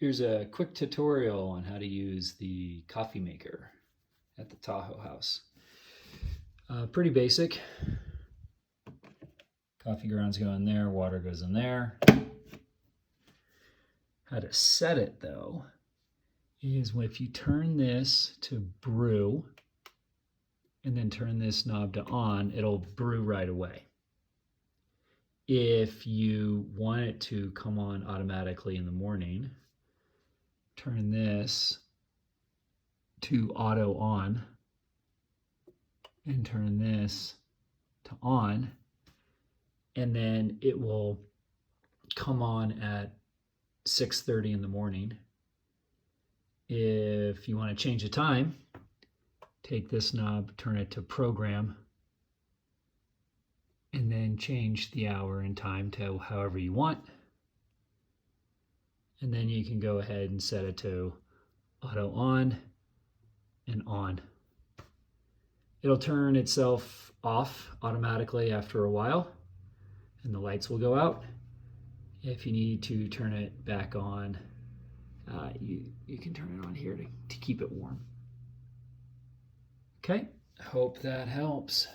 Here's a quick tutorial on how to use the coffee maker at the Tahoe house. Pretty basic. Coffee grounds go in there, water goes in there. How to set it though is if you turn this to brew and then turn this knob to on, it'll brew right away. If you want it to come on automatically in the morning, turn this to auto on and turn this to on, and then it will come on at 6:30 in the morning. If you want to change the time, take this knob, turn it to program, and then change the hour and time to however you want. And then you can go ahead and set it to auto on and on. It'll turn itself off automatically after a while, and the lights will go out. If you need to turn it back on, you can turn it on here to keep it warm. Okay, hope that helps.